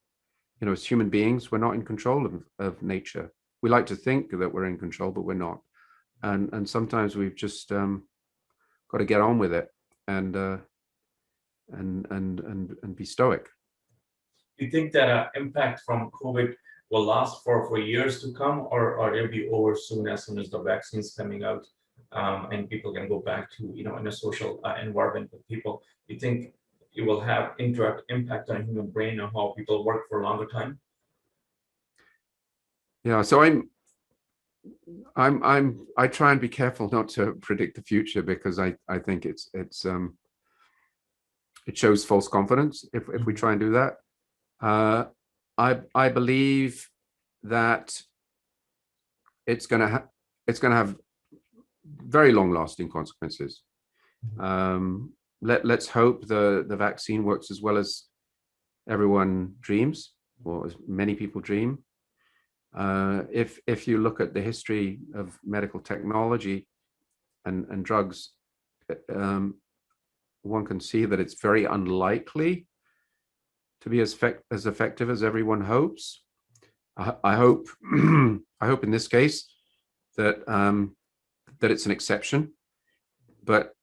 As human beings, we're not in control of nature. We like to think that we're in control, but we're not. And sometimes we've just got to get on with it and be stoic. Do you think that impact from COVID will last for years to come, or it'll be over soon as the vaccine's coming out, and people can go back to in a social environment with people? Do you think it will have indirect impact on human brain and how people work for a longer time? Yeah, so I try and be careful not to predict the future, because I think it shows false confidence if we try and do that. I believe that it's going to have very long-lasting consequences. Let's hope the vaccine works as well as everyone dreams, or as many people dream. If you look at the history of medical technology and drugs, one can see that it's very unlikely to be as effective as everyone hopes. I hope I hope in this case that it's an exception, but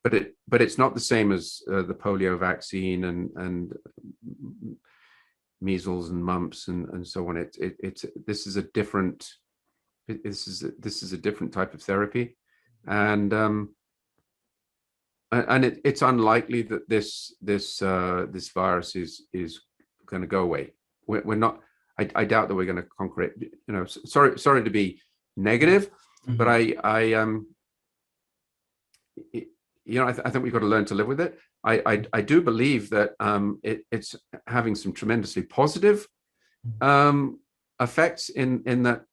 it's not the same as the polio vaccine and measles and mumps and so on. This is a different type of therapy, and it's unlikely that this virus is going to go away. We're not. I doubt that we're going to conquer it. Sorry to be negative, but I think we've got to learn to live with it. I do believe that it's having some tremendously positive effects in that.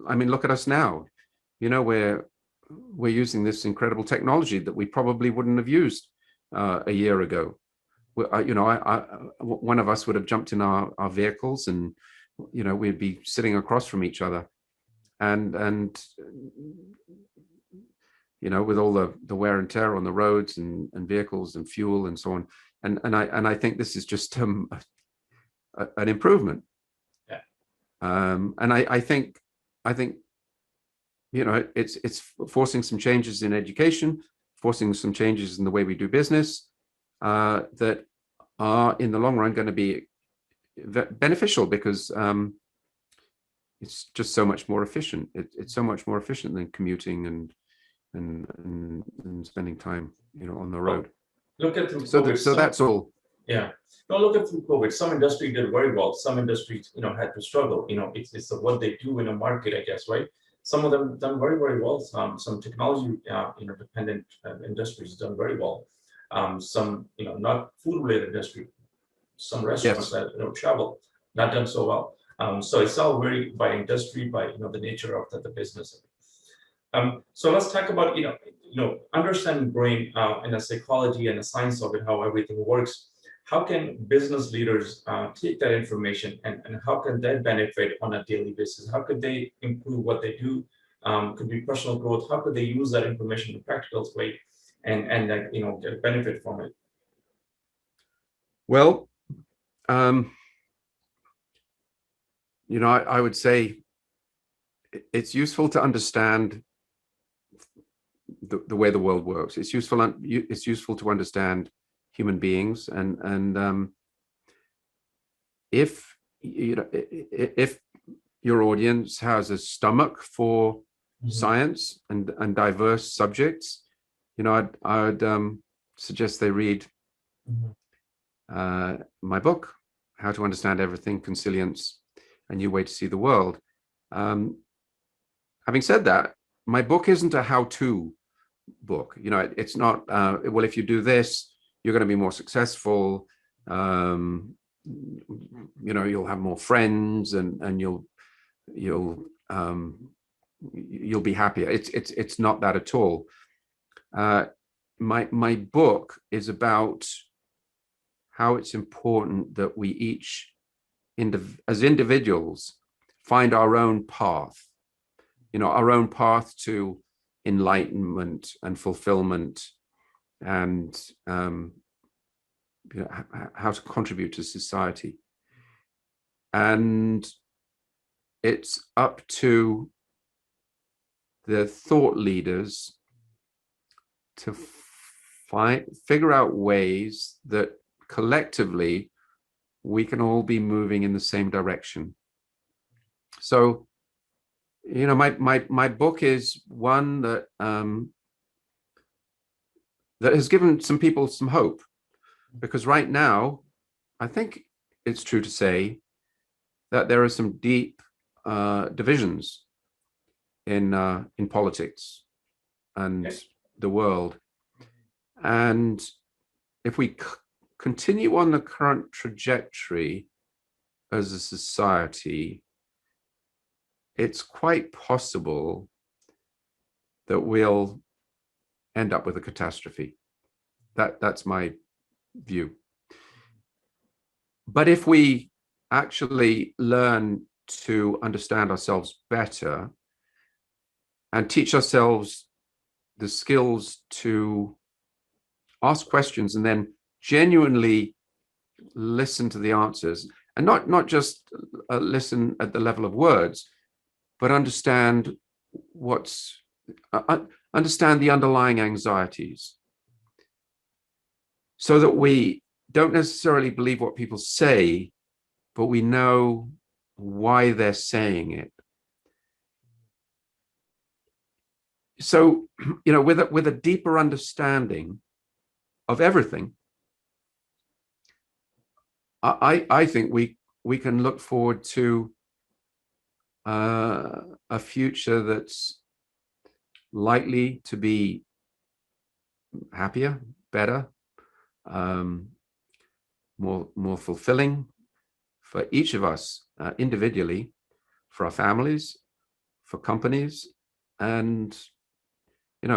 I mean, look at us now. We're using this incredible technology that we probably wouldn't have used a year ago. One of us would have jumped in our vehicles, and we'd be sitting across from each other, and with all the wear and tear on the roads and vehicles and fuel and so on, and I think this is just an improvement. Yeah. And I think it's forcing some changes in education, forcing some changes in the way we do business, that are in the long run going to be beneficial, because it's just so much more efficient. It's so much more efficient than commuting and spending time on the road. Look at through so COVID. So that's all. Yeah. No, look at through COVID. Some industry did very well. Some industries, had to struggle. It's what they do in a market, I guess, right? Some of them done very, very well. Some technology, dependent industries done very well. Some, not food related industry. Some restaurants that travel not done so well. So it's all very by industry, by the nature of the business. So let's talk about understanding brain and the psychology and the science of it, how everything works. How can business leaders take that information and how can that benefit on a daily basis? How could they improve what they do? Could be personal growth. How could they use that information in a practical way and get benefit from it? Well, I would say it's useful to understand the way the world works. It's useful to understand human beings, and if if your audience has a stomach for science and diverse subjects, I'd suggest they read my book, How to Understand Everything: Consilience, A New Way to See the World. Having said that, my book isn't a how-to book. It's not, well, if you do this, you're going to be more successful. You'll have more friends and you'll be happier. It's not that at all. My book is about how it's important that we each, as individuals, find our own path. Our own path to enlightenment and fulfillment, and how to contribute to society. And it's up to the thought leaders to figure out ways that collectively we can all be moving in the same direction. So, my book is one that that has given some people some hope, because right now, I think it's true to say that there are some deep divisions in politics and the world, and if we continue on the current trajectory as a society, it's quite possible that we'll end up with a catastrophe. That's my view. But if we actually learn to understand ourselves better and teach ourselves the skills to ask questions and then genuinely listen to the answers, and not just listen at the level of words, but understand understand the underlying anxieties, so that we don't necessarily believe what people say, but we know why they're saying it. So, with a deeper understanding of everything, I think we can look forward to a future that's likely to be happier, better, more fulfilling for each of us individually, for our families, for companies, and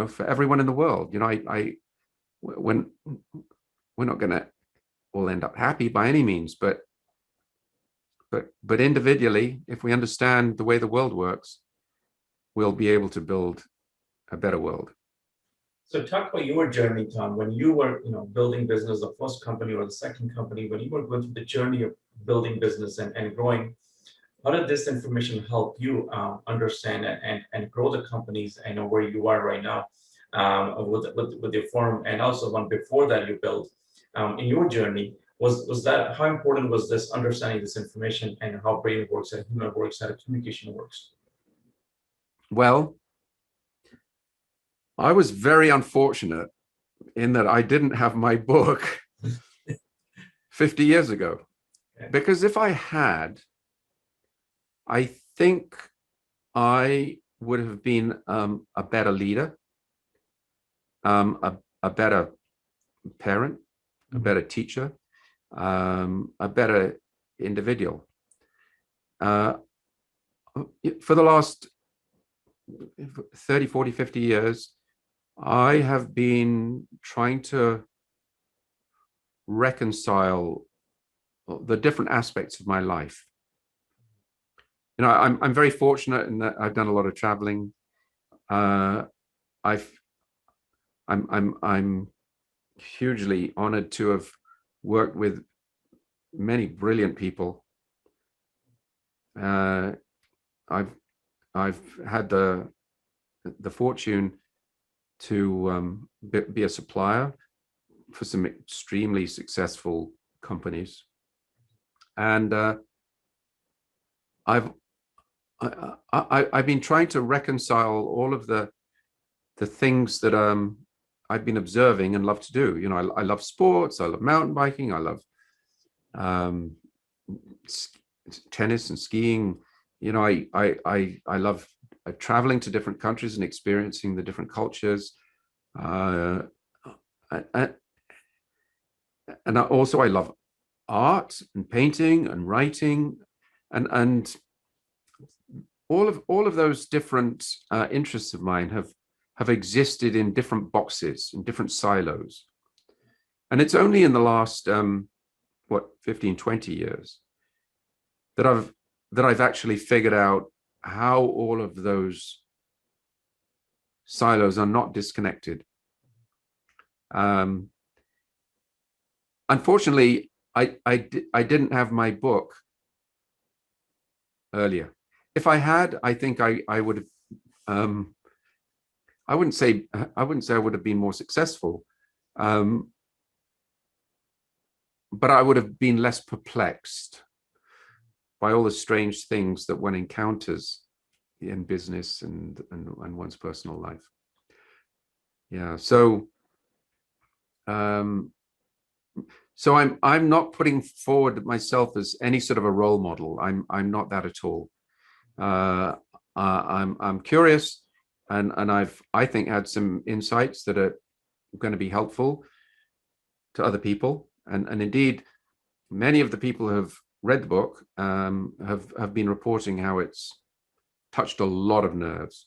for everyone in the world. We're not going to all end up happy by any means, but individually, if we understand the way the world works, we'll be able to build a better world. So talk about your journey, Tom, when you were, building business, the first company or the second company, when you were going through the journey of building business and growing. How did this information help you understand and grow the companies and know where you are right now with your firm, and also one before that you built in your journey? Was that, how important was this understanding this information and how brain works and human works, how communication works? Well, I was very unfortunate in that I didn't have my book 50 years ago, because if I had, I think I would have been a better leader, a better parent, a better teacher, a better individual. uh, for the last 30, 40, 50 years, I have been trying to reconcile the different aspects of my life. You know, I'm very fortunate in that I've done a lot of traveling. I'm hugely honored to have worked with many brilliant people. I've had the fortune to be a supplier for some extremely successful companies, and I've been trying to reconcile all of the things that I've been observing and love to do. You know, I love sports, I love mountain biking, I love tennis and skiing. You know, I love traveling to different countries and experiencing the different cultures. And I love art and painting and writing, and all of those different interests of mine have existed in different boxes, in different silos. And it's only in the last 15, 20 years that I've actually figured out how all of those silos are not disconnected. Unfortunately, I didn't have my book earlier. If I had, I think I would have. I wouldn't say I would have been more successful, but I would have been less perplexed by all the strange things that one encounters in business and one's personal life. Yeah, so I'm not putting forward myself as any sort of a role model. I'm not that at all. I'm curious, and I think had some insights that are going to be helpful to other people, and indeed many of the people who have read the book have been reporting how it's touched a lot of nerves.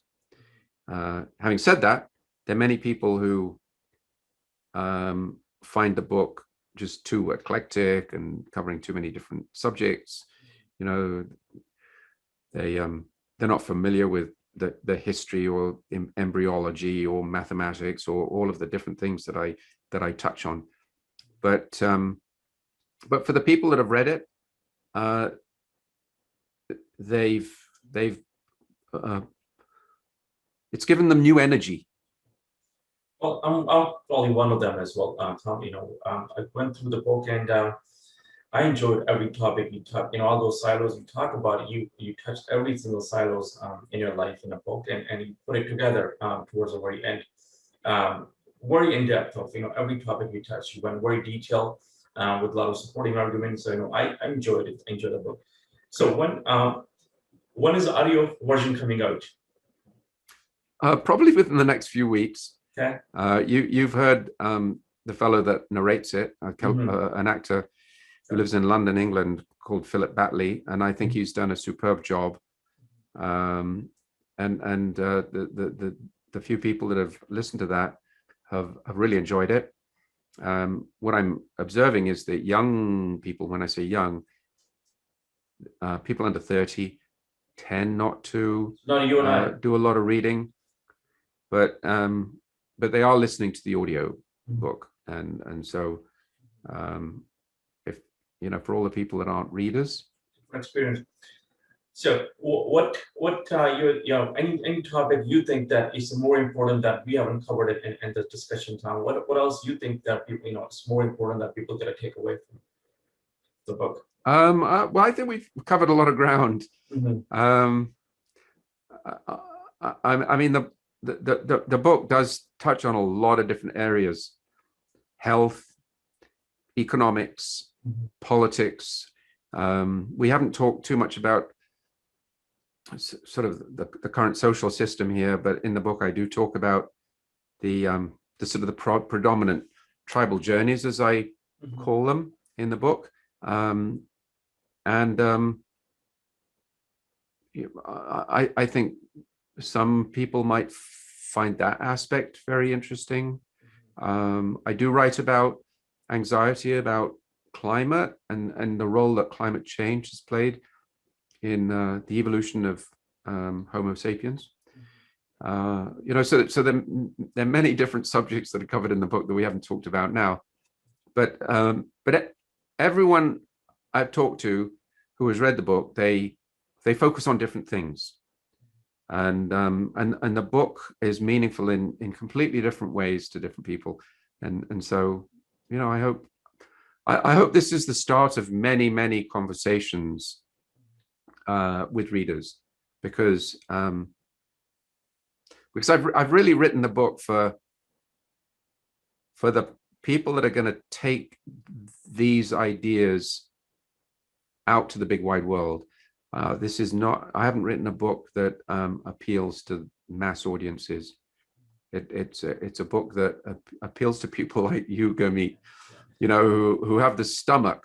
Having said that, there are many people who find the book just too eclectic and covering too many different subjects. You know, they're not familiar with the history or embryology or mathematics or all of the different things that I touch on. But for the people that have read it, it's given them new energy. Well, I'm probably one of them as well, Tom. You know, I went through the book and I enjoyed every topic you talk. You know, all those silos you talk about. You touched every single silos in your life in a book, and you put it together towards the very end. Very in depth of every topic you touched. You went very detailed with a lot of supporting arguments. So I enjoyed it. Enjoyed the book. So when is the audio version coming out? Probably within the next few weeks. Okay. You've heard the fellow that narrates it, an actor who lives in London, England, called Philip Batley, and I think he's done a superb job. And the few people that have listened to that have really enjoyed it. What I'm observing is that young people, when I say young, people under 30, tend not to do a lot of reading, but they are listening to the audio book, and so if for all the people that aren't readers, experience. So what any topic you think that is more important that we haven't covered it in the discussion time? What else you think that people it's more important that people get to take away from the book? Well, I think we've covered a lot of ground. I mean the book does touch on a lot of different areas: health, economics, politics. We haven't talked too much about sort of the current social system here, but in the book I do talk about the sort of the predominant tribal journeys, as I call them in the book, and I think some people might find that aspect very interesting. I do write about anxiety about climate and the role that climate change has played in the evolution of Homo sapiens. So there are many different subjects that are covered in the book that we haven't talked about now. But everyone I've talked to who has read the book, they focus on different things, and the book is meaningful in completely different ways to different people, and so I hope this is the start of many conversations with readers, because I've really written the book for the people that are going to take these ideas out to the big wide world. This is not, I haven't written a book that appeals to mass audiences. It's a book that appeals to people like you, Gurmeet, who have the stomach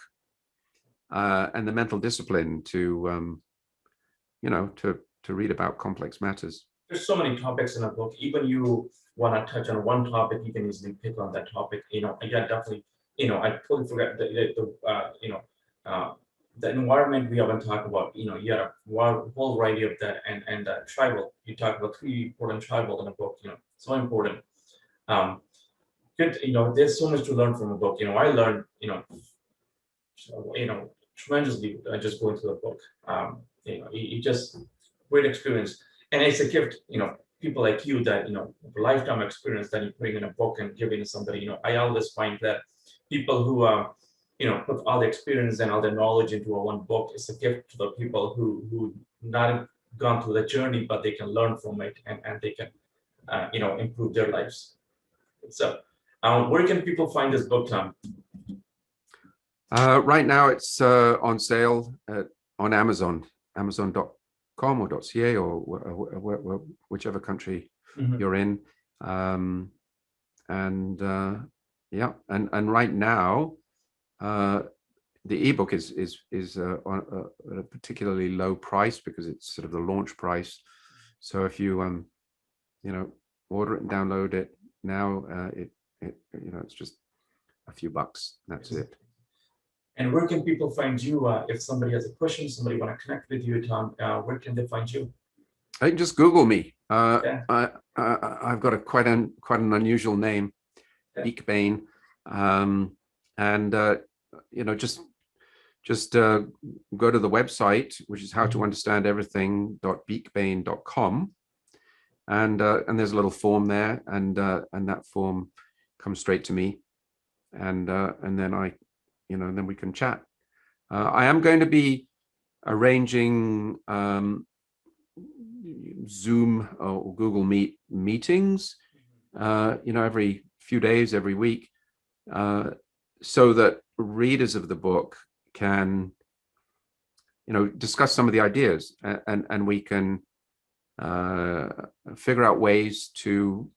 and the mental discipline to read about complex matters. There's so many topics in a book. Even you want to touch on one topic, you can easily pick on that topic. Yeah, definitely. I totally forgot the environment we haven't talked about. You had a whole variety of that, and tribal. You talk about 3 important tribal in a book. So important. Good. There's so much to learn from a book. I learned tremendously just going through the book. It just great experience. And it's a gift, people like you that, lifetime experience that you bring in a book and giving to somebody. I always find that people who, put all the experience and all the knowledge into one book, it's a gift to the people who not gone through the journey, but they can learn from it, and they can, improve their lives. So where can people find this book, Tom? Right now it's on sale on Amazon, amazon.com or .ca or whichever country you're in. And right now the ebook is on a particularly low price because it's sort of the launch price. So if you order it and download it now, it's just a few bucks. That's it. And where can people find you if somebody has a question, somebody want to connect with you, Tom? Where can they find you? I can just Google me. I've got quite an unusual name, Beakbane, and just go to the website, which is howtounderstandeverything.beakbane.com, and there's a little form there, and that form comes straight to me, and then then we can chat. I am going to be arranging Zoom or Google Meet meetings, every few days, every week, so that readers of the book can, discuss some of the ideas, and we can figure out ways to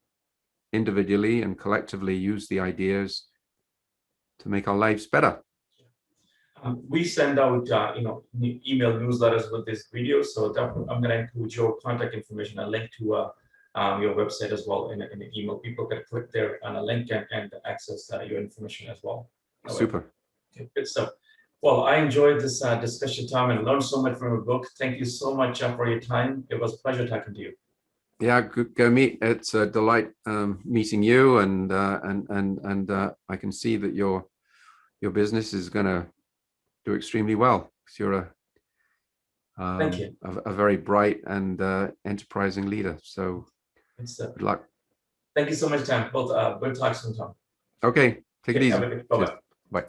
individually and collectively use the ideas to make our lives better. We send out, email newsletters with this video, so definitely I'm going to include your contact information, a link to your website as well in the email. People can click there on a link and access your information as well. Super. Okay, good stuff. Well, I enjoyed this discussion, Tom, and learned so much from your book. Thank you so much for your time. It was a pleasure talking to you. Yeah, Gurmeet, it's a delight meeting you, and I can see that your business is going to do extremely well, because you're Thank you. a very bright and enterprising leader. So good luck. Thank you so much, Tom. We'll talk soon, Tom. Okay, take it easy. Bye-bye. Bye.